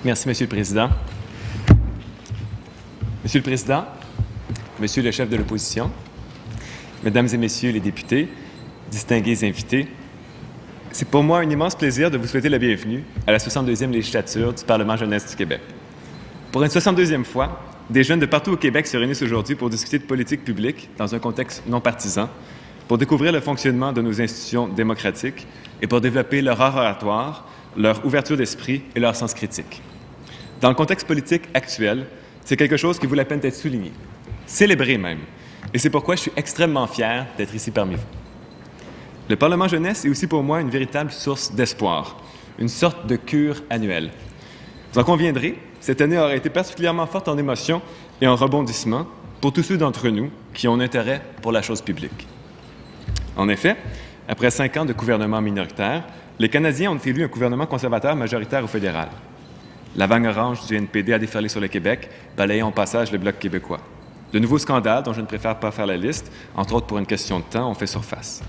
Merci, Monsieur le Président. Monsieur le Président, Monsieur le chef de l'opposition, Mesdames et Messieurs les députés, distingués invités, c'est pour moi un immense plaisir de vous souhaiter la bienvenue à la 62e législature du Parlement jeunesse du Québec. Pour une 62e fois, des jeunes de partout au Québec se réunissent aujourd'hui pour discuter de politique publique dans un contexte non partisan, pour découvrir le fonctionnement de nos institutions démocratiques et pour développer leur art oratoire, leur ouverture d'esprit et leur sens critique. Dans le contexte politique actuel, c'est quelque chose qui vaut la peine d'être souligné, célébré même. Et c'est pourquoi je suis extrêmement fier d'être ici parmi vous. Le Parlement jeunesse est aussi pour moi une véritable source d'espoir, une sorte de cure annuelle. Vous en conviendrez, cette année aura été particulièrement forte en émotions et en rebondissements pour tous ceux d'entre nous qui ont un intérêt pour la chose publique. En effet, après 5 ans de gouvernement minoritaire, les Canadiens ont élu un gouvernement conservateur majoritaire au fédéral. La vague orange du NPD a déferlé sur le Québec, balayant au passage le Bloc québécois. De nouveaux scandales, dont je ne préfère pas faire la liste, entre autres pour une question de temps, ont fait surface.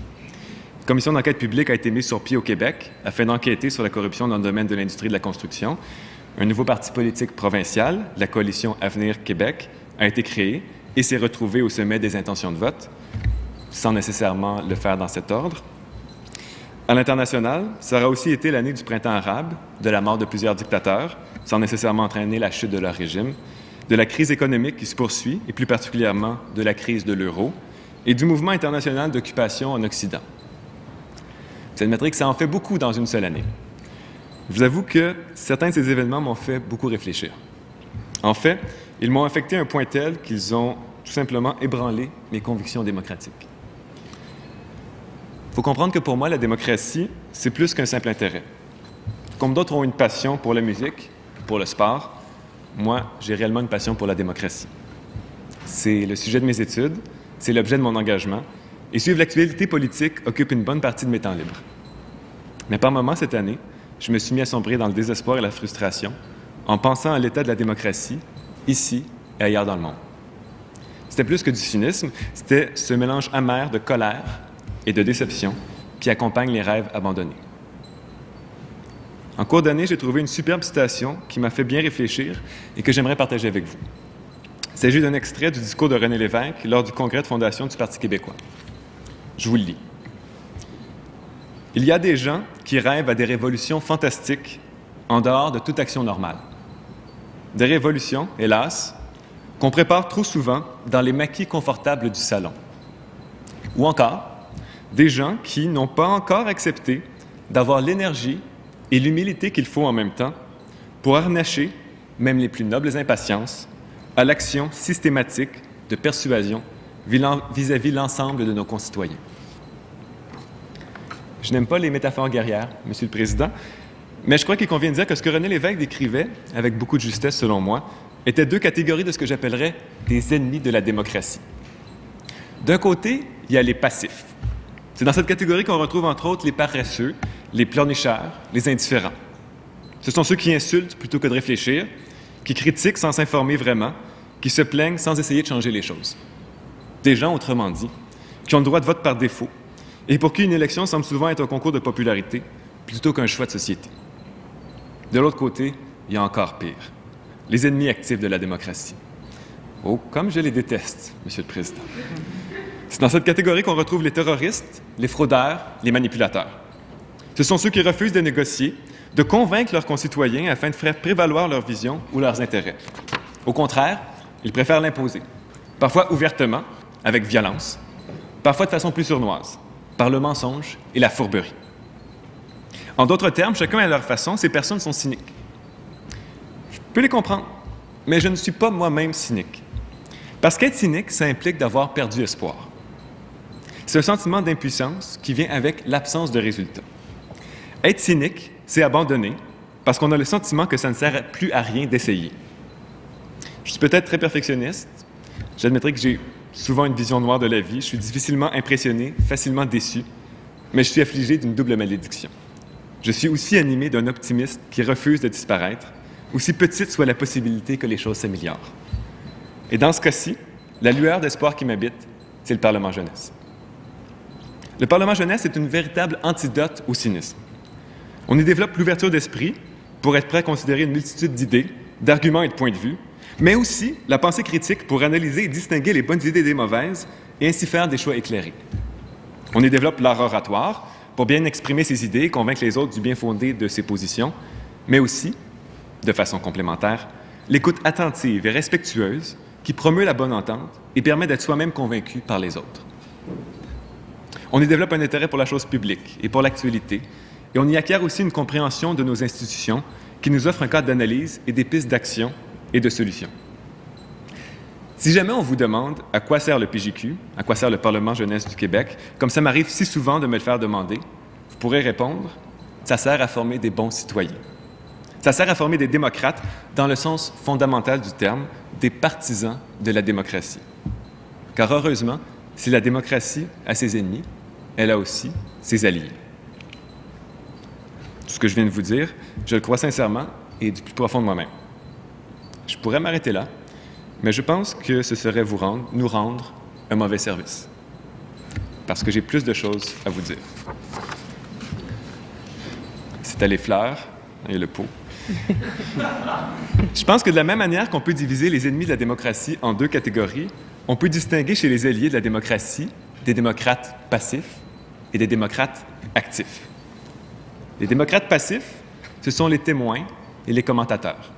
Une commission d'enquête publique a été mise sur pied au Québec afin d'enquêter sur la corruption dans le domaine de l'industrie de la construction. Un nouveau parti politique provincial, la coalition Avenir Québec, a été créé et s'est retrouvé au sommet des intentions de vote, sans nécessairement le faire dans cet ordre. À l'international, ça aura aussi été l'année du printemps arabe, de la mort de plusieurs dictateurs, sans nécessairement entraîner la chute de leur régime, de la crise économique qui se poursuit, et plus particulièrement de la crise de l'euro, et du mouvement international d'occupation en Occident. Vous admettrez que ça en fait beaucoup dans une seule année. Je vous avoue que certains de ces événements m'ont fait beaucoup réfléchir. En fait, ils m'ont affecté à un point tel qu'ils ont tout simplement ébranlé mes convictions démocratiques. Il faut comprendre que pour moi, la démocratie, c'est plus qu'un simple intérêt. Comme d'autres ont une passion pour la musique, pour le sport, moi, j'ai réellement une passion pour la démocratie. C'est le sujet de mes études, c'est l'objet de mon engagement, et suivre l'actualité politique occupe une bonne partie de mes temps libres. Mais par moments, cette année, je me suis mis à sombrer dans le désespoir et la frustration en pensant à l'état de la démocratie, ici et ailleurs dans le monde. C'était plus que du cynisme, c'était ce mélange amer de colère et de déception qui accompagne les rêves abandonnés. En cours d'année, j'ai trouvé une superbe citation qui m'a fait bien réfléchir et que j'aimerais partager avec vous. Il s'agit d'un extrait du discours de René Lévesque lors du congrès de fondation du Parti québécois. Je vous le lis. « Il y a des gens qui rêvent à des révolutions fantastiques en dehors de toute action normale. Des révolutions, hélas, qu'on prépare trop souvent dans les maquis confortables du salon. Ou encore, des gens qui n'ont pas encore accepté d'avoir l'énergie et l'humilité qu'il faut en même temps pour harnacher même les plus nobles impatiences à l'action systématique de persuasion vis-à-vis l'ensemble de nos concitoyens. » Je n'aime pas les métaphores guerrières, Monsieur le Président, mais je crois qu'il convient de dire que ce que René Lévesque décrivait, avec beaucoup de justesse selon moi, étaient deux catégories de ce que j'appellerais des ennemis de la démocratie. D'un côté, il y a les passifs. C'est dans cette catégorie qu'on retrouve entre autres les paresseux, les pleurnichards, les indifférents. Ce sont ceux qui insultent plutôt que de réfléchir, qui critiquent sans s'informer vraiment, qui se plaignent sans essayer de changer les choses. Des gens, autrement dit, qui ont le droit de vote par défaut et pour qui une élection semble souvent être un concours de popularité plutôt qu'un choix de société. De l'autre côté, il y a encore pire, les ennemis actifs de la démocratie. Oh, comme je les déteste, Monsieur le Président. C'est dans cette catégorie qu'on retrouve les terroristes, les fraudeurs, les manipulateurs. Ce sont ceux qui refusent de négocier, de convaincre leurs concitoyens afin de faire prévaloir leur vision ou leurs intérêts. Au contraire, ils préfèrent l'imposer, parfois ouvertement, avec violence, parfois de façon plus sournoise, par le mensonge et la fourberie. En d'autres termes, chacun à leur façon, ces personnes sont cyniques. Je peux les comprendre, mais je ne suis pas moi-même cynique. Parce qu'être cynique, ça implique d'avoir perdu espoir. C'est un sentiment d'impuissance qui vient avec l'absence de résultats. Être cynique, c'est abandonner parce qu'on a le sentiment que ça ne sert plus à rien d'essayer. Je suis peut-être très perfectionniste. J'admettrai que j'ai souvent une vision noire de la vie. Je suis difficilement impressionné, facilement déçu, mais je suis affligé d'une double malédiction. Je suis aussi animé d'un optimisme qui refuse de disparaître, aussi petite soit la possibilité que les choses s'améliorent. Et dans ce cas-ci, la lueur d'espoir qui m'habite, c'est le Parlement jeunesse. Le Parlement jeunesse est une véritable antidote au cynisme. On y développe l'ouverture d'esprit, pour être prêt à considérer une multitude d'idées, d'arguments et de points de vue, mais aussi la pensée critique pour analyser et distinguer les bonnes idées des mauvaises et ainsi faire des choix éclairés. On y développe l'art oratoire pour bien exprimer ses idées et convaincre les autres du bien fondé de ses positions, mais aussi, de façon complémentaire, l'écoute attentive et respectueuse qui promeut la bonne entente et permet d'être soi-même convaincu par les autres. On y développe un intérêt pour la chose publique et pour l'actualité, et on y acquiert aussi une compréhension de nos institutions qui nous offre un cadre d'analyse et des pistes d'action et de solutions. Si jamais on vous demande à quoi sert le PJQ, à quoi sert le Parlement jeunesse du Québec, comme ça m'arrive si souvent de me le faire demander, vous pourrez répondre « ça sert à former des bons citoyens ». Ça sert à former des démocrates dans le sens fondamental du terme, des partisans de la démocratie. Car heureusement, si la démocratie a ses ennemis, elle a aussi ses alliés. Tout ce que je viens de vous dire, je le crois sincèrement et du plus profond de moi-même. Je pourrais m'arrêter là, mais je pense que ce serait nous rendre un mauvais service. Parce que j'ai plus de choses à vous dire. C'était les fleurs et le pot. Je pense que de la même manière qu'on peut diviser les ennemis de la démocratie en deux catégories, on peut distinguer chez les alliés de la démocratie des démocrates passifs et des démocrates actifs. Les démocrates passifs, ce sont les témoins et les commentateurs.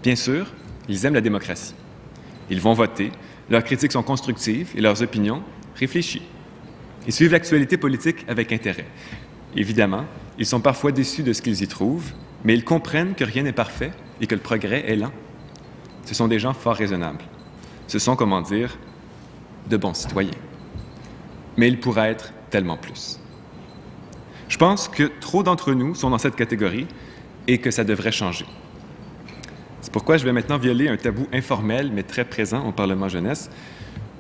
Bien sûr, ils aiment la démocratie. Ils vont voter, leurs critiques sont constructives et leurs opinions réfléchies. Ils suivent l'actualité politique avec intérêt. Évidemment, ils sont parfois déçus de ce qu'ils y trouvent, mais ils comprennent que rien n'est parfait et que le progrès est lent. Ce sont des gens fort raisonnables. Ce sont, comment dire, de bons citoyens. Mais ils pourraient être tellement plus. Je pense que trop d'entre nous sont dans cette catégorie et que ça devrait changer. C'est pourquoi je vais maintenant violer un tabou informel mais très présent au Parlement jeunesse.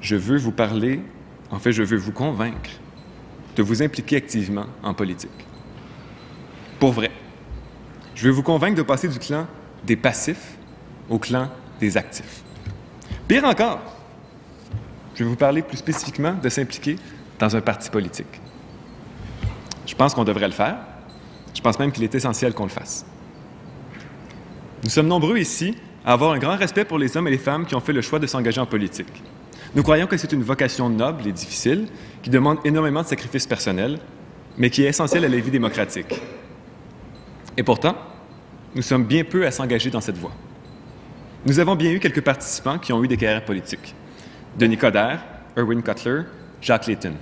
Je veux vous parler, en fait, je veux vous convaincre de vous impliquer activement en politique. Pour vrai. Je veux vous convaincre de passer du clan des passifs au clan des actifs. Pire encore, je vais vous parler plus spécifiquement de s'impliquer dans un parti politique. Je pense qu'on devrait le faire. Je pense même qu'il est essentiel qu'on le fasse. Nous sommes nombreux ici à avoir un grand respect pour les hommes et les femmes qui ont fait le choix de s'engager en politique. Nous croyons que c'est une vocation noble et difficile qui demande énormément de sacrifices personnels, mais qui est essentielle à la vie démocratique. Et pourtant, nous sommes bien peu à s'engager dans cette voie. Nous avons bien eu quelques participants qui ont eu des carrières politiques. Denis Coderre, Erwin Cutler, Jacques Layton.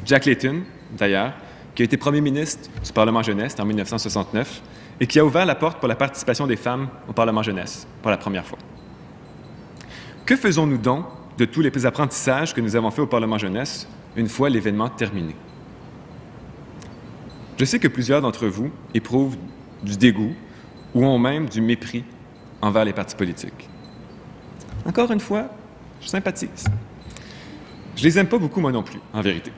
Jacques Layton, d'ailleurs, qui a été premier ministre du Parlement jeunesse en 1969 et qui a ouvert la porte pour la participation des femmes au Parlement jeunesse pour la première fois. Que faisons-nous donc de tous les apprentissages que nous avons faits au Parlement jeunesse une fois l'événement terminé? Je sais que plusieurs d'entre vous éprouvent du dégoût ou ont même du mépris envers les partis politiques. Encore une fois, je sympathise. Je les aime pas beaucoup, moi non plus, en vérité.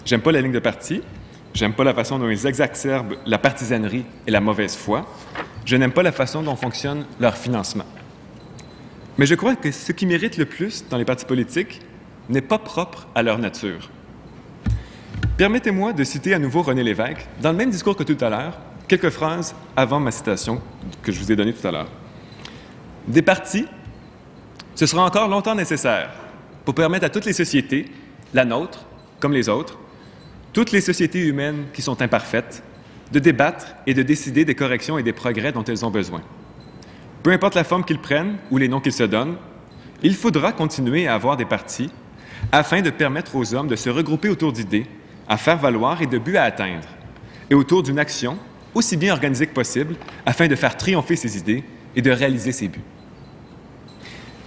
J'aime pas la ligne de parti, j'aime pas la façon dont ils exacerbent la partisanerie et la mauvaise foi, je n'aime pas la façon dont fonctionne leur financement. Mais je crois que ce qui mérite le plus dans les partis politiques n'est pas propre à leur nature. Permettez-moi de citer à nouveau René Lévesque, dans le même discours que tout à l'heure, quelques phrases avant ma citation que je vous ai donnée tout à l'heure. Des partis, ce sera encore longtemps nécessaire pour permettre à toutes les sociétés, la nôtre comme les autres, toutes les sociétés humaines qui sont imparfaites, de débattre et de décider des corrections et des progrès dont elles ont besoin. Peu importe la forme qu'ils prennent ou les noms qu'ils se donnent, il faudra continuer à avoir des partis afin de permettre aux hommes de se regrouper autour d'idées, à faire valoir et de buts à atteindre, et autour d'une action aussi bien organisée que possible afin de faire triompher ces idées et de réaliser ces buts.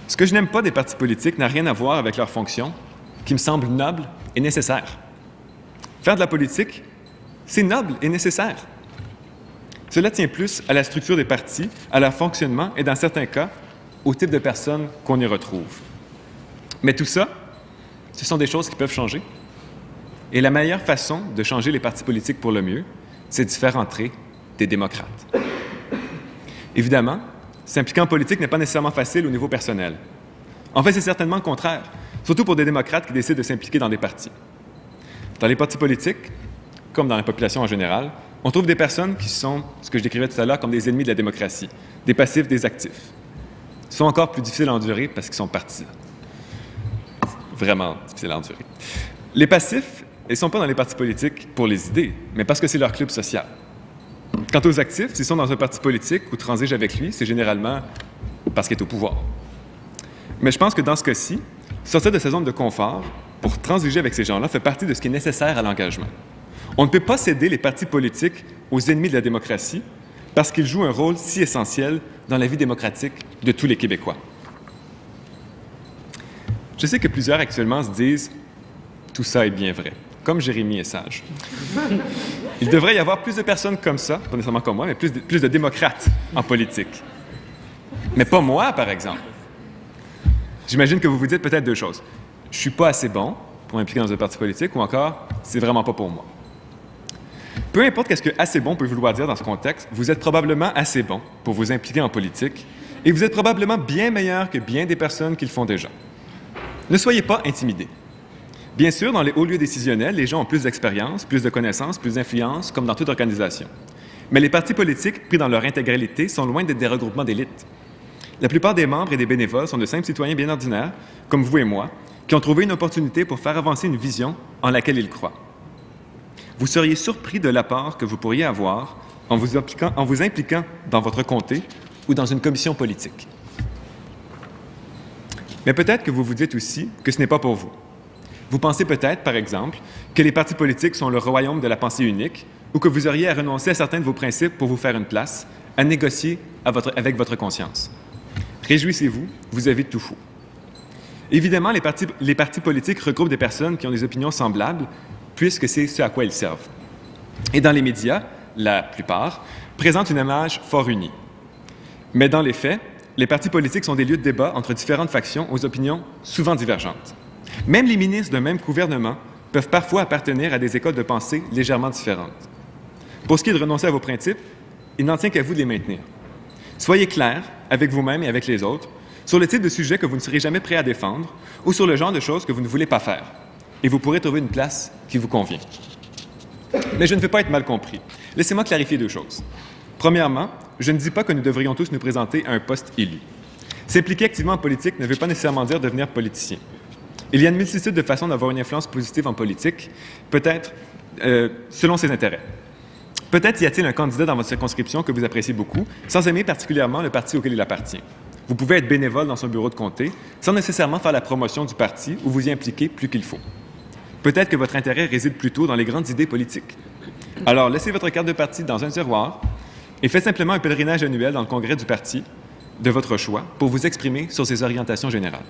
Ce que je n'aime pas des partis politiques n'a rien à voir avec leur fonction, qui me semble noble et nécessaire. Faire de la politique, c'est noble et nécessaire. Cela tient plus à la structure des partis, à leur fonctionnement et, dans certains cas, au type de personnes qu'on y retrouve. Mais tout ça, ce sont des choses qui peuvent changer. Et la meilleure façon de changer les partis politiques pour le mieux, c'est d'y faire entrer des démocrates. Évidemment, s'impliquer en politique n'est pas nécessairement facile au niveau personnel. En fait, c'est certainement le contraire, surtout pour des démocrates qui décident de s'impliquer dans des partis. Dans les partis politiques, comme dans la population en général, on trouve des personnes qui sont, ce que je décrivais tout à l'heure, comme des ennemis de la démocratie, des passifs, des actifs. Ils sont encore plus difficiles à endurer parce qu'ils sont partisans. Vraiment difficiles à endurer. Les passifs, ils ne sont pas dans les partis politiques pour les idées, mais parce que c'est leur club social. Quant aux actifs, s'ils sont dans un parti politique ou transigent avec lui, c'est généralement parce qu'il est au pouvoir. Mais je pense que dans ce cas-ci, sortir de sa zone de confort pour transiger avec ces gens-là fait partie de ce qui est nécessaire à l'engagement. On ne peut pas céder les partis politiques aux ennemis de la démocratie parce qu'ils jouent un rôle si essentiel dans la vie démocratique de tous les Québécois. Je sais que plusieurs actuellement se disent « tout ça est bien vrai », comme Jérémy est sage. Il devrait y avoir plus de personnes comme ça, pas nécessairement comme moi, mais plus de démocrates en politique. Mais pas moi, par exemple. J'imagine que vous vous dites peut-être deux choses. Je ne suis pas assez bon pour m'impliquer dans un parti politique ou encore, c'est vraiment pas pour moi. Peu importe ce que assez bon peut vouloir dire dans ce contexte, vous êtes probablement assez bon pour vous impliquer en politique et vous êtes probablement bien meilleur que bien des personnes qui le font déjà. Ne soyez pas intimidés. Bien sûr, dans les hauts lieux décisionnels, les gens ont plus d'expérience, plus de connaissances, plus d'influence, comme dans toute organisation. Mais les partis politiques, pris dans leur intégralité, sont loin d'être des regroupements d'élites. La plupart des membres et des bénévoles sont de simples citoyens bien ordinaires, comme vous et moi, qui ont trouvé une opportunité pour faire avancer une vision en laquelle ils croient. Vous seriez surpris de l'apport que vous pourriez avoir en vous impliquant dans votre comté ou dans une commission politique. Mais peut-être que vous vous dites aussi que ce n'est pas pour vous. Vous pensez peut-être, par exemple, que les partis politiques sont le royaume de la pensée unique ou que vous auriez à renoncer à certains de vos principes pour vous faire une place, à négocier avec votre conscience. Réjouissez-vous, vous avez tout faux. Évidemment, les partis politiques regroupent des personnes qui ont des opinions semblables, puisque c'est ce à quoi ils servent. Et dans les médias, la plupart, présentent une image fort unie. Mais dans les faits, les partis politiques sont des lieux de débat entre différentes factions aux opinions souvent divergentes. Même les ministres d'un même gouvernement peuvent parfois appartenir à des écoles de pensée légèrement différentes. Pour ce qui est de renoncer à vos principes, il n'en tient qu'à vous de les maintenir. Soyez clairs avec vous-même et avec les autres sur le type de sujet que vous ne serez jamais prêt à défendre ou sur le genre de choses que vous ne voulez pas faire, et vous pourrez trouver une place qui vous convient. Mais je ne veux pas être mal compris. Laissez-moi clarifier deux choses. Premièrement, je ne dis pas que nous devrions tous nous présenter à un poste élu. S'impliquer activement en politique ne veut pas nécessairement dire devenir politicien. Il y a une multitude de façons d'avoir une influence positive en politique, peut-être selon ses intérêts. Peut-être y a-t-il un candidat dans votre circonscription que vous appréciez beaucoup, sans aimer particulièrement le parti auquel il appartient. Vous pouvez être bénévole dans son bureau de comté, sans nécessairement faire la promotion du parti ou vous y impliquer plus qu'il faut. Peut-être que votre intérêt réside plutôt dans les grandes idées politiques. Alors, laissez votre carte de parti dans un tiroir et faites simplement un pèlerinage annuel dans le congrès du parti de votre choix pour vous exprimer sur ses orientations générales.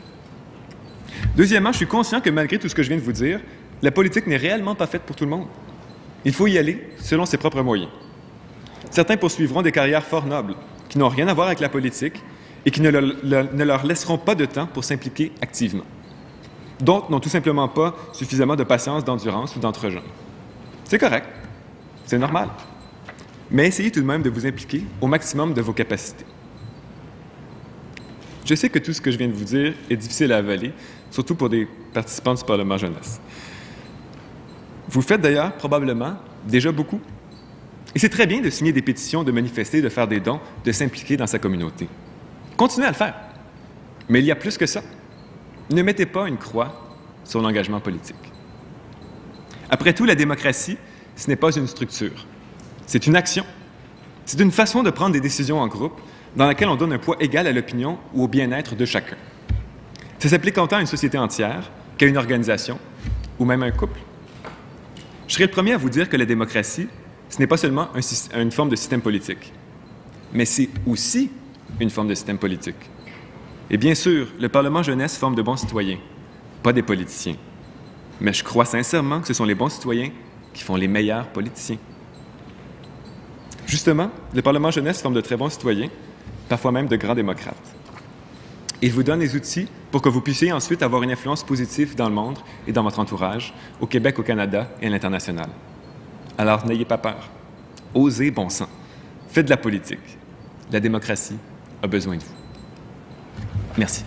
Deuxièmement, je suis conscient que malgré tout ce que je viens de vous dire, la politique n'est réellement pas faite pour tout le monde. Il faut y aller selon ses propres moyens. Certains poursuivront des carrières fort nobles, qui n'ont rien à voir avec la politique et qui ne leur laisseront pas de temps pour s'impliquer activement. D'autres n'ont tout simplement pas suffisamment de patience, d'endurance ou d'entre-gens. C'est correct, c'est normal. Mais essayez tout de même de vous impliquer au maximum de vos capacités. Je sais que tout ce que je viens de vous dire est difficile à avaler, surtout pour des participants du Parlement jeunesse. Vous faites d'ailleurs probablement déjà beaucoup. Et c'est très bien de signer des pétitions, de manifester, de faire des dons, de s'impliquer dans sa communauté. Continuez à le faire. Mais il y a plus que ça. Ne mettez pas une croix sur l'engagement politique. Après tout, la démocratie, ce n'est pas une structure. C'est une action. C'est une façon de prendre des décisions en groupe dans laquelle on donne un poids égal à l'opinion ou au bien-être de chacun. Ça s'applique autant à une société entière qu'à une organisation ou même à un couple. Je serai le premier à vous dire que la démocratie, ce n'est pas seulement une forme de système politique, mais c'est aussi une forme de système politique. Et bien sûr, le Parlement jeunesse forme de bons citoyens, pas des politiciens. Mais je crois sincèrement que ce sont les bons citoyens qui font les meilleurs politiciens. Justement, le Parlement jeunesse forme de très bons citoyens, parfois même de grands démocrates. Il vous donne les outils pour que vous puissiez ensuite avoir une influence positive dans le monde et dans votre entourage, au Québec, au Canada et à l'international. Alors, n'ayez pas peur. Osez bon sang. Faites de la politique. La démocratie a besoin de vous. Merci.